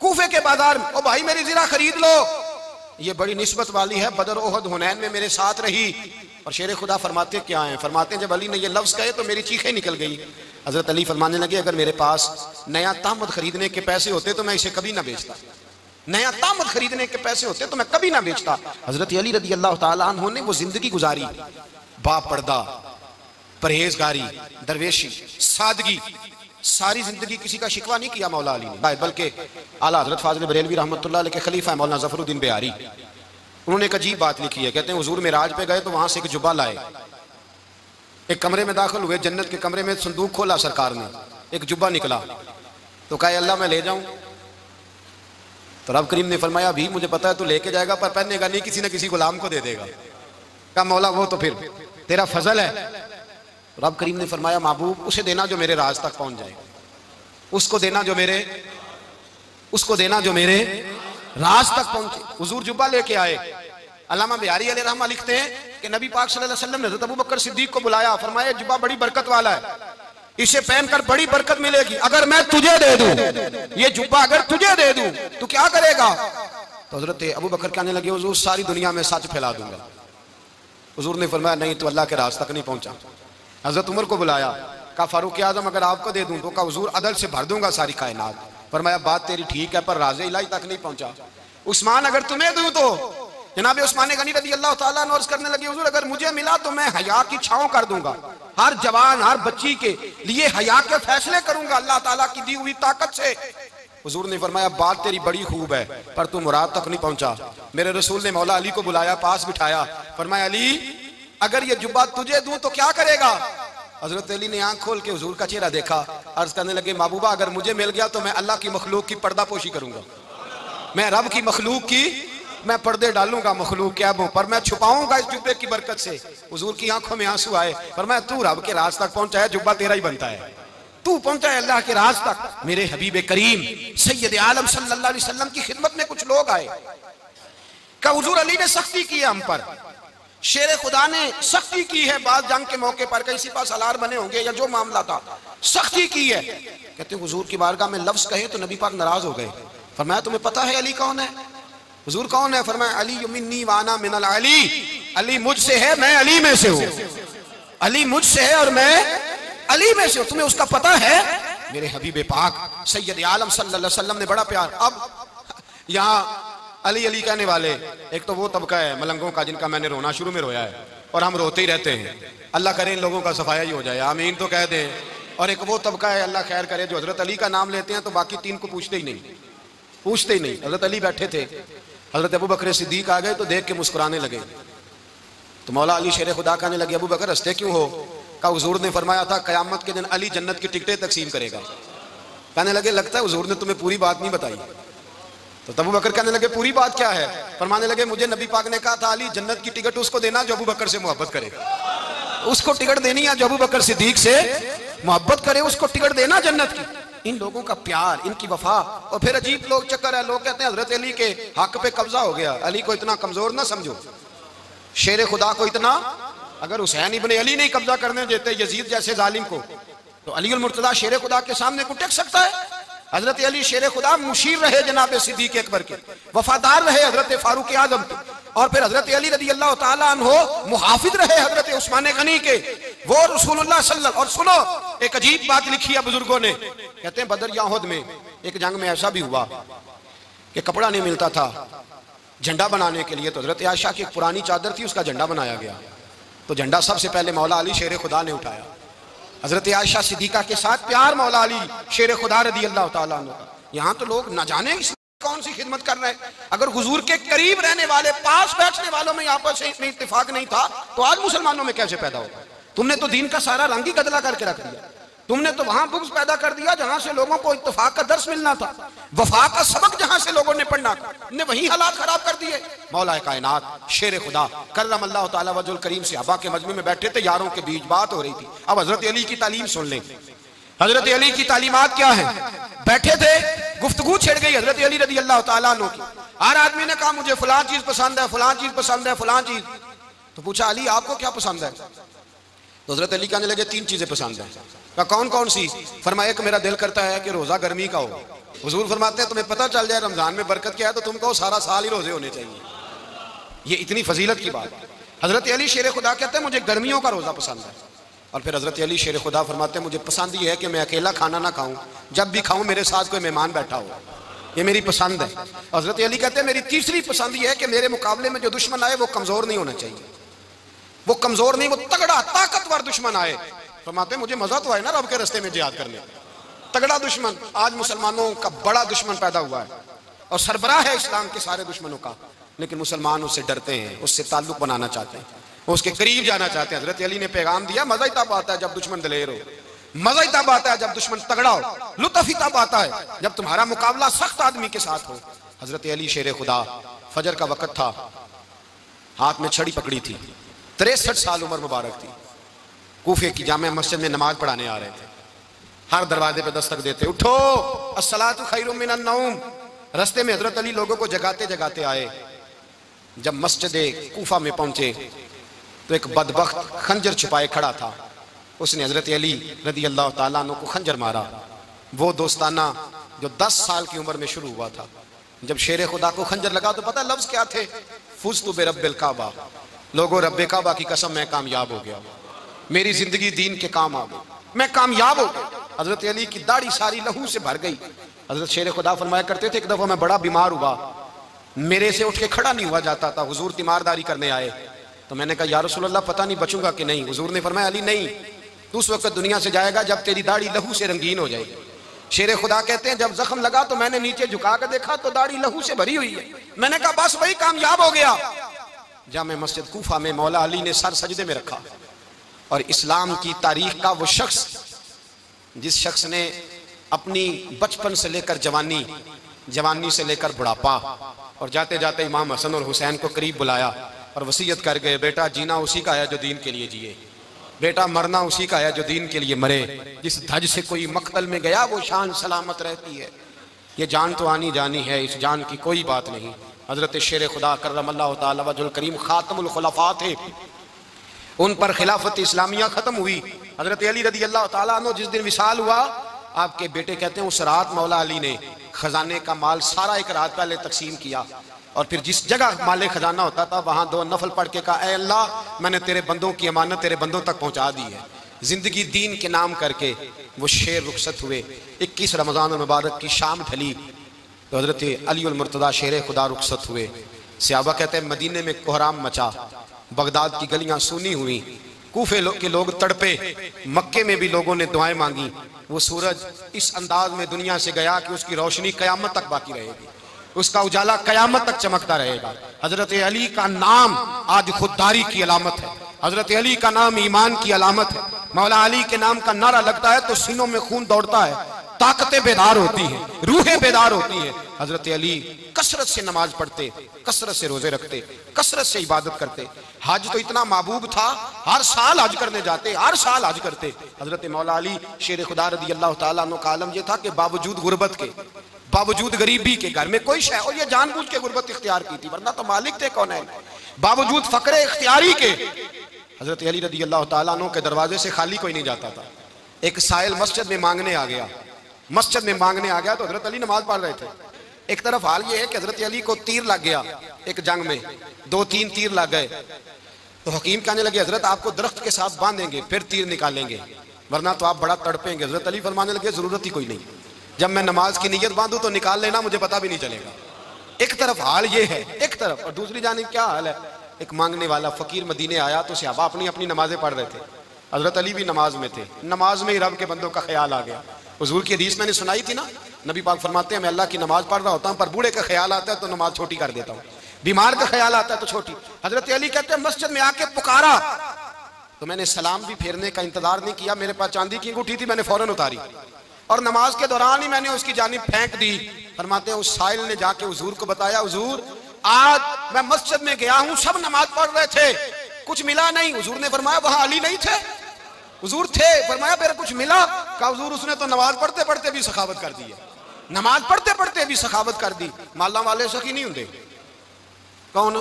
कूफे के बाजार में, ओ भाई मेरी ज़िरा खरीद लो। ये बड़ी निस्बत वाली है, बदर, उहद, हुनैन में मेरे साथ रही। और शेर खुदा फरमाते क्या हैं? फरमाते हैं जब अली ने ये लफ्ज़ कहे तो मेरी चीखें निकल गई। हजरत अली फरमाने लगे अगर मेरे पास नया तामद खरीदने के पैसे होते तो मैं इसे कभी ना बेचता, नया तामद खरीदने के पैसे होते तो मैं कभी ना बेचता। हजरत अली रज़ी अल्लाह ताला अन्हु ने वो जिंदगी गुजारी, बापर्दा, परहेजगारी, दरवेशी, सादगी, सारी जिंदगी किसी का शिकवा नहीं किया मौला अली ने। बल्कि आला हजरत फाजिल बरेलवी रहमतुल्लाह अलैह के खलीफा है मौलाना ज़फरुद्दीन बिहारी, उन्होंने एक अजीब बात लिखी है। कहते हैं हुजूर मेराज पे गए तो वहां से एक जुब्बा लाए, एक कमरे में दाखिल हुए, जन्नत के कमरे में संदूक खोला सरकार ने, एक जुब्बा निकला तो कहा अल्लाह मैं ले जाऊं? तो रब करीम ने फरमाया भी मुझे पता है तू लेके जाएगा पर पहनेगा नहीं, किसी न किसी गुलाम को दे देगा। कहा मौला वो तो फिर तेरा फजल है। रब करीम ने फरमाया महबूब उसे देना जो मेरे राज तक पहुंच जाए। उसको देना जो मेरे राज तक पहुंचे। हुजूर जुब्बा लेके आए। अल्लामा बिहारी अलैहि रहमा लिखते हैं कि नबी पाक सल्लल्लाहु अलैहि वसल्लम ने हज़रत अबू बकर सिद्दीक को बुलाया, फरमाया जुब्बा बड़ी बरकत वाला है, इसे पहनकर बड़ी बरकत मिलेगी। अगर मैं तुझे दे दूं, ये जुब्बा अगर तुझे दे दूं तो क्या करेगा? तो हजरत अबू बकर कहने लगे, हुजूर सारी दुनिया में सच फैला दूंगा। हुजूर ने फरमाया नहीं, तो अल्लाह के राज तक नहीं पहुंचा। हजरत उमर को बुलाया, कहा फारूक आजम अगर आपको दे दूं तो कहा हुजूर अदल से भर दूंगा सारी कायनात। फरमाया बात तेरी ठीक है, पर राज़े इलाही तक नहीं पहुंचा। उस्मान अगर तुम्हें दूं तो जनाब उस्मान गनी रज़ी अल्लाह ताला अन्हु अर्ज़ करने लगे, हुजूर अगर मुझे मिला तो मैं हया की छांव कर दूंगा, हर जवान हर बच्ची के लिए हया के फैसले करूंगा अल्लाह ताला की दी हुई ताकत से। हुजूर ने फरमाया बात तेरी बड़ी खूब है, पर तू मुराद तक नहीं पहुंचा। मेरे रसूल ने मौला अली को बुलाया, पास बिठाया, फरमाया अली अगर ये जुब्बा तुझे दूं तो क्या करेगा? हजरत अली ने आंख खोल के हुजूर का चेहरा देखा, अर्ज करने लगे महबूबा अगर मुझे मिल गया तो मैं अल्लाह की मखलूक की पर्दापोशी करूंगा, मैं रब की मखलूक की मैं पर्दे डालूंगा मखलूक के ऐबों पर, मैं छुपाऊंगा इस जुब्बे की बरकत से। हुजूर की आंखों में आंसू आए, फरमाया तू रब के राज तक पहुंचा है, जुब्बा तेरा ही बनता है, तू पहुंचा है अल्लाह के राज तक। मेरे हबीब करीम सैयद आलम सल्लल्लाहु अलैहि वसल्लम की खिदमत में कुछ लोग आए, कहा हुजूर अली ने सख्ती की है हम पर, शेर खुदा ने सख्ती की है, बाद जंग के मौके पर किसी पास अलार बने होंगे या जो मामला था सख्ती की है। कहते हुजूर की बारगाह में लफ्ज कहे तो नबी पाक नाराज हो गए। फरमाया तुम्हें पता है अली कौन है? हुजूर कौन है? फरमाया अली मिन्नी वाना मिनल अली, अली मुझसे है मैं अली में से हूं, अली मुझसे है और मैं अली में से हूं, तुम्हें उसका पता है? मेरे हबीब पाक सैयद आलम सल्लल्लाहु अलैहि वसल्लम ने बड़ा प्यार। अब यहाँ अली अली कहने वाले एक तो वो तबका है मलंगों का जिनका मैंने रोना शुरू में रोया है और हम रोते ही रहते हैं, अल्लाह करे इन लोगों का सफाया ही हो जाए, आमीन तो कह दें। और एक वो तबका है अल्लाह खैर करे जो हजरत अली का नाम लेते हैं तो बाकी तीन को पूछते ही नहीं। हजरत अली बैठे थे, हजरत अबू बकर सिद्दीक आ गए तो देख के मुस्कुराने लगे, तो मौला अली शेर खुदा कहने लगे अबू बकर हंसते क्यों हो? का हुजूर ने फरमाया था कयामत के दिन अली जन्नत की टिकटें तकसीम करेगा। कहने लगे लगता है हुजूर ने तुम्हें पूरी बात नहीं बताई। तो अबू बकर कहने लगे पूरी बात क्या है? फरमाने लगे मुझे नबी पाक ने कहा था अली जन्नत की टिकट उसको देना जो अबू बकर से मोहब्बत करे, उसको टिकट देनी है जो अबू बकर सिद्दीक से मोहब्बत करे, उसको टिकट देना जन्नत की। इन लोगों का प्यार, इनकी वफा। और फिर अजीब लोग चक्कर है, लोग कहते हैं हजरत अली के हक पे कब्जा हो गया, अली को इतना कमजोर ना समझो, शेर खुदा को इतना, अगर हुसैन इब्ने अली नहीं कब्जा करने देते यजीद जैसे जालिम को, तो अली अल मुर्तजा शेर खुदा के सामने को टेक सकता है? हजरत अली शेर खुदा मुशीर रहे जनाब सिद्दीक अकबर के, वफादार रहे हजरत फारूक आजम के, और फिर हजरत अली रज़ी अल्लाह ताला अन्हो मुहाफिज रहे हजरत उस्मान गनी के, वो रसूलुल्लाह सल्लल्लाहु। और सुनो एक अजीब बात लिखी है बुजुर्गों ने, कहते हैं बदर या उहद में एक जंग में ऐसा भी हुआ कि कपड़ा नहीं मिलता था झंडा बनाने के लिए, तो हजरत आयशा की एक पुरानी चादर थी उसका झंडा बनाया गया, तो झंडा सबसे पहले मौला अली शेर खुदा ने उठाया। हजरत आयशा सिद्दीका के साथ प्यार मौला अली शेर खुदा रज़ी अल्लाह ताला अन्हु का। यहाँ तो लोग न जाने कौन सी खिदमत कर रहे हैं। अगर हुजूर के करीब रहने वाले पास बैठने वालों में आपस में इत्तेफाक नहीं था तो आज मुसलमानों में कैसे पैदा होगा? तुमने तो दीन का सारा रंग ही गदला करके रख दिया, तुमने तो वहां बुग्ज पैदा कर दिया जहां से लोगों को इत्तेफाक का दर्स मिलना था, वफा का सबक जहां से लोगों ने पढ़ना था, तुमने वही हालात खराब कर दिए। मौला कायनात शेर खुदा करम अल्लाह ताला वजुल करीम सहाबा के मजमे में बैठे थे, यारों के बीच बात हो रही थी। अब हजरत अली की तालीम सुन लें, हजरत अली की तालीमात क्या है। बैठे थे, गुफ्तगू छिड़ गई हजरत अली रज़ी अल्लाह ताला अन्हु की। हर आदमी ने कहा मुझे फलां चीज पसंद है, फलां चीज पसंद है, फलां चीज। तो पूछा अली आपको क्या पसंद है? तो हजरत अली कहने लगे तीन चीजें पसंद है। कहा कौन कौन सी? फरमाया एक मेरा दिल करता है कि रोजा गर्मी का हो। हुजूर फरमाते हैं तुम्हें पता चल जाए रमजान में बरकत क्या है तो तुम कहो सारा साल ही रोजे होने चाहिए, ये इतनी फजीलत की बात। हजरत अली शेर खुदा कहते हैं मुझे गर्मियों का रोजा पसंद है। और फिर हजरत अली शेर खुदा फरमाते हैं मुझे पसंद ये है कि मैं अकेला खाना ना खाऊं, जब भी खाऊं मेरे साथ कोई मेहमान बैठा हो, ये मेरी पसंद है। हजरत अली कहते हैं मेरी तीसरी पसंद ये है कि मेरे मुकाबले में जो दुश्मन आए वो कमजोर नहीं होना चाहिए, वो कमजोर नहीं, वो तगड़ा ताकतवर दुश्मन आए। फरमाते हैं मुझे मजा तो आए ना रब के रास्ते में जिहाद करने, तगड़ा दुश्मन। आज मुसलमानों का बड़ा दुश्मन पैदा हुआ है और सरबराह है इस्लाम के सारे दुश्मनों का, लेकिन मुसलमान उससे डरते हैं, उससे ताल्लुक बनाना चाहते हैं, उसके करीब जाना चाहते हैं। हजरत अली ने पैगाम दिया मजा ही तब आता है जब दुश्मन दलेर हो, मजा ही तब आता है जब दुश्मन तगड़ा हो, लुत्फ ही तब आता है जब तुम्हारा मुकाबला सख्त आदमी के साथ हो। हजरत अली शेर खुदा, फजर का वक्त था, हाथ में छड़ी पकड़ी थी, 63 साल उम्र मुबारक थी, कूफे की जामे मस्जिद में नमाज पढ़ाने आ रहे थे। हर दरवाजे पे दस्तक देते, उठो अस्सलातु खैरुम मिनन नौम। रास्ते में हजरत अली लोगों को जगाते जगाते आए। जब मस्जिद कूफा में पहुंचे तो एक बदबख्त खंजर छुपाए खड़ा था। उसने हजरत अली रदी अल्लाह ताला अन्हु को खंजर मारा। वो दोस्ताना जो 10 साल की उम्र में शुरू हुआ था। जब शेर खुदा को खंजर लगा तो पता लफ्ज क्या थे? फुज़्तु बिरब्बिल काबा, लोगों रब्बे काबा की कसम मैं कामयाब हो गया, मेरी जिंदगी दीन के काम आ गई, मैं कामयाब हो गया। हजरत अली की दाढ़ी सारी लहू से भर गई। हजरत शेर खुदा फरमाया करते थे, एक दफा मैं बड़ा बीमार हुआ, मेरे से उठ के खड़ा नहीं हुआ जाता था, हुजूर तीमारदारी करने आए तो मैंने कहा या रसूलल्लाह पता नहीं बचूंगा कि नहीं। हुजूर ने फरमाया अली नहीं, तू उस वक्त दुनिया से जाएगा जब तेरी दाढ़ी लहू से रंगीन हो जाएगी। शेर खुदा कहते हैं जब जख्म लगा तो मैंने नीचे झुका कर देखा तो दाढ़ी लहू से भरी हुई है। मैंने कहा बस वही कामयाब हो गया। जामे मस्जिद कूफा में मौला अली ने सर सजदे में रखा और इस्लाम की तारीख का वो शख्स जिस शख्स ने अपनी बचपन से लेकर जवानी, जवानी से लेकर बुढ़ापा और जाते जाते इमाम हसन और हुसैन को करीब बुलाया और वसीयत कर गए, बेटा जीना उसी का है जो दीन के लिए जिए, बेटा मरना उसी का है जो दीन के लिए मरे। जिस धज से कोई मक्तल में गया वो शान सलामत रहती है। ये जान तो आनी जानी है, इस जान की कोई बात नहीं। हजरत शेर खुदा करमल्लाहु तआला वजहुल करीम खातमुल खुलफा थे, उन पर खिलाफत इस्लामिया खत्म हुई। हजरत अली रदी अल्लाह ताला अन्हु जिस दिन विसाल हुआ, आपके बेटे कहते हैं उस रात मौला अली ने खजाने का माल सारा एक रात पहले तकसीम किया और फिर जिस जगह माले खजाना होता था वहां 2 नफल पढ़ के कहा, ऐ अल्लाह मैंने तेरे बंदों की अमानत तेरे बंदों तक पहुंचा दी है। जिंदगी दीन के नाम करके वो शेर रुखसत हुए। 21 रमजान मुबारक की शाम ढली तो हजरत अली उल मुर्तदा शेर खुदा रुखसत हुए। सहाबा कहते हैं मदीने में कोहराम मचा, बगदाद की गलियां सूनी हुई, कूफे के लोग तड़पे, मक्के में भी लोगों ने दुआएं मांगी। वो सूरज इस अंदाज में दुनिया से गया कि उसकी रोशनी कयामत तक बाकी रहेगी, उसका उजाला कयामत तक चमकता रहेगा। हजरत अली का नाम आज खुददारी की अलामत है, हजरत अली का नाम ईमान की अलामत है। मौला अली के नाम का नारा लगता है तो सीनों में खून दौड़ता है, ताकतें बेदार होती हैं, रूहें बेदार होती हैं। हजरत अली कसरत से नमाज पढ़ते, कसरत से रोजे रखते, कसरत से इबादत करते। हज तो इतना महबूब था, हर साल हज करने जाते, हर साल हज करते। हजरत मौला अली शेर खुदा रदी अल्लाह ताला अन्हु का आलम ये था कि बावजूद गुर्बत के, बावजूद गरीबी के, घर में कोई शय, और ये जानबूझ के गुर्बत इख्तियार की थी वरना तो मालिक थे कौन है। बावजूद फकरे इख्तियारी के हजरत अली रदी अल्लाह ताला अन्हु के दरवाजे से खाली कोई नहीं जाता था। एक साइल मस्जिद में मांगने आ गया, मस्जिद में मांगने आ गया तो हजरत अली नमाज पढ़ रहे थे। एक तरफ हाल ये है कि हजरत अली को तीर लग गया, एक जंग में 2-3 तीर लग गए तो हकीम कहने लगे हजरत आपको दरख्त के साथ बांधेंगे फिर तीर निकालेंगे वरना तो आप बड़ा तड़पेंगे। हजरत अली फरमाने लगे जरूरत ही कोई नहीं, जब मैं नमाज की नीयत बांधू तो निकाल लेना, मुझे पता भी नहीं चलेगा। एक तरफ हाल ये है, एक तरफ, और दूसरी जानिब क्या हाल है, एक मांगने वाला फकीर मदीने आया तो सहाबा अपनी अपनी नमाजें पढ़ रहे थे, हजरत अली भी नमाज में थे। नमाज में ही रब के बंदों का ख्याल आ गया। हुजूर की हदीस मैंने सुनाई थी ना, नबी पाक फरमाते हैं मैं अल्लाह की नमाज पढ़ रहा होता हूँ पर बूढ़े का ख्याल आता है तो नमाज छोटी कर देता हूँ, बीमार का ख्याल आता है तो छोटी। हजरत अली कहते हैं मस्जिद में आके पुकारा तो मैंने सलाम भी फेरने का इंतजार नहीं किया, मेरे पास चांदी की अंगूठी थी, मैंने फौरन उतारी और नमाज के दौरान ही मैंने उसकी जानिब फेंक दी। फरमाते हैं उस साइल ने जाके हुजूर को बताया, हुजूर आज मैं मस्जिद में गया हूँ, सब नमाज पढ़ रहे थे, कुछ मिला नहीं। हुजूर ने फरमाया वहां अली नहीं थे? हुजूर थे। फरमाया मेरे कुछ मिला? कहा हुजूर उसने तो नमाज पढ़ते पढ़ते भी सखावत कर दी है, नमाज पढ़ते पढ़ते भी सखावत कर दी। माला वाले सखी नहीं होंगे? कौन?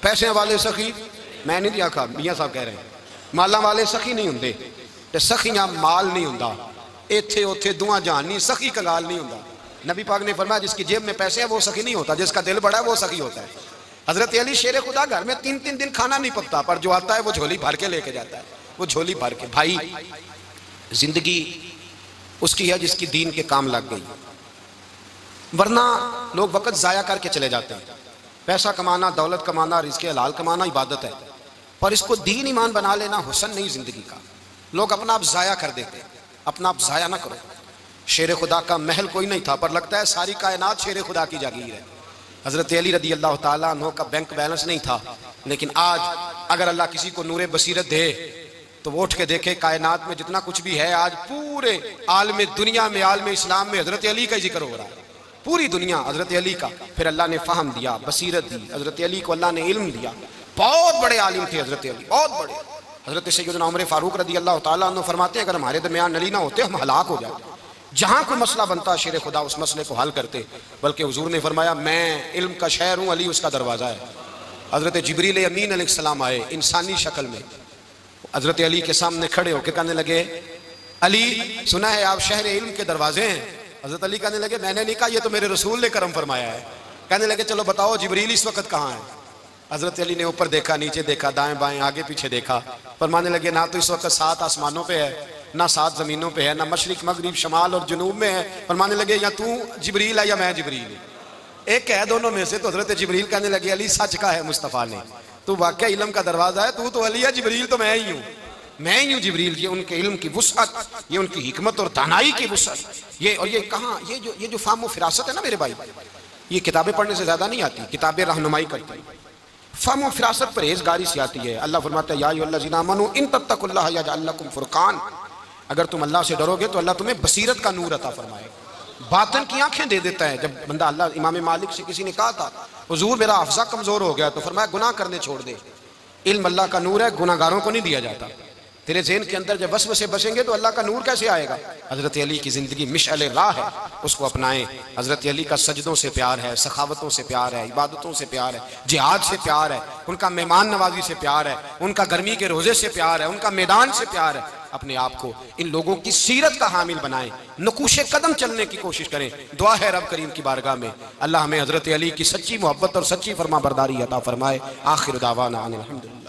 पैसे वाले सखी? मैं नहीं आखा, मियां साहब कह रहे हैं माला वाले सखी नहीं होंगे, ते सखियां माल नहीं होंदा, इत्थे उथे दुआ जहान नहीं, सखी कंगाल नहीं होंदा। नबी पाक ने फरमाया जिसकी जेब में पैसे हैं वो सखी नहीं होता, जिसका दिल बड़ा है वो सखी होता है। हजरत अली शेर खुदा घर में 3-3 दिन खाना नहीं पकता पर जो आता है वो झोली भर के लेके जाता है, वो झोली भर के। भाई जिंदगी उसकी है जिसकी दीन के काम लग गई, वरना लोग वक्त जाया करके चले जाते हैं। पैसा कमाना, दौलत कमाना, रिज़्क़ हलाल कमाना इबादत है, पर इसको दीन ईमान बना लेना हुस्न नहीं जिंदगी का। लोग अपना आप जाया कर देते हैं, अपना आप जाया ना करो। शेर खुदा का महल कोई नहीं था पर लगता है सारी कायनात शेर खुदा की जागीर है। हजरत अली रदी अल्लाह ताला अन्हु का बैंक बैलेंस नहीं था, लेकिन आज अगर अल्लाह किसी को नूरे बसीरत दे तो वो उठ के देखे कायनात में जितना कुछ भी है, आज पूरे आलम दुनिया में, आलम इस्लाम में हजरत अली का जिक्र हो रहा है, पूरी दुनिया हजरत अली का। फिर अल्लाह ने फहम दिया, बसीरत दी, हजरत अली को अल्लाह ने इल्म दिया। बहुत बड़े आलिम थे हजरत अली, बहुत बड़े। हज़रत सैयदना उमर फारूक रदी अल्लाह ताला अन्हु फरमाते हैं, अगर हमारे दरमियान नली ना होते हम हलाक हो जाते। जहाँ कोई मसला बनता शेर खुदा उस मसले को हल करते। बल्कि हुजूर ने फरमाया, मैं इल्म का शहर हूँ, अली उसका दरवाज़ा है। हज़रत जिब्रील अमीन अलैहिस्सलाम आए इंसानी शक्ल में, हज़रत अली के सामने खड़े होकर कहने लगे, अली सुना है आप शहर इल्म के दरवाजे हैं। हज़रत अली कहने लगे, मैंने नहीं कहा, ये तो मेरे रसूल ने करम फरमाया है। कहने लगे, चलो बताओ जिब्रील इस वक्त कहाँ है। हज़रत अली ने ऊपर देखा, नीचे देखा, दाएं बाएं आगे पीछे देखा। फरमाने लगे, ना तो इस वक्त 7 आसमानों पे है, ना 7 ज़मीनों पे है, ना मशरिक मगरिब शमाल और जुनूब में है। फरमाने लगे, या तू जिब्रील है या मैं जिब्रील, एक है दोनों में से। तो हज़रत जिब्रील कहने लगे, अली सच का है मुस्तफ़ा ने, तू वाकई इल्म का दरवाज़ा है, तू तो अली है, जिब्रील तो मैं ही हूँ, मैं ही हूँ जिब्रील। ये उनके इल्म की वुसअत, ये उनकी हिकमत और दानाई की वुसअत। ये और ये कहाँ, ये जो फाहम फिरासत है ना मेरे भाई, ये किताबें पढ़ने से ज़्यादा नहीं आती, किताबें रहनुमाई करती हैं। फाहम फिरासत परहेज़गारी से आती है। अल्लाह फरमाता है, या अय्युहल्लज़ीना आमनू इन तत्तकुल्लाह यजअल लकुम फुरकान, अगर तुम अल्लाह से डरोगे तो अल्लाह तुम्हें बसीरत का नूर अता फरमाएगा, बातिन की आंखें दे देता है। जब बंदा अल्लाह, इमाम मालिक से किसी ने कहा था, हुजूर मेरा हफ्ज़ा कमज़ोर हो गया, तो फरमाया गुनाह करने छोड़ दे, इल्म अल्लाह का नूर है, गुनाहगारों को नहीं दिया जाता। तेरे ज़हन के अंदर जब वसवसे बसेंगे तो अल्लाह का नूर कैसे आएगा। हज़रत अली की ज़िंदगी मिशअल राह है, उसको अपनाएं। हज़रत अली का सजदों से प्यार है, सखावतों से प्यार है, इबादतों से प्यार है, जिहाद से प्यार है, उनका मेहमान नवाजी से प्यार है, उनका गर्मी के रोज़े से प्यार है, उनका मैदान से प्यार है। अपने आप को इन लोगों की सीरत का हामिल बनाएं, नकूशे कदम चलने की कोशिश करें। दुआ है रब करीम की बारगाह में, अल्लाह हमें हज़रत अली की सच्ची मोहब्बत और सच्ची फरमा बरदारी अता फरमाए। आखिर दावाना अनिल हम्दुलिल्लाह।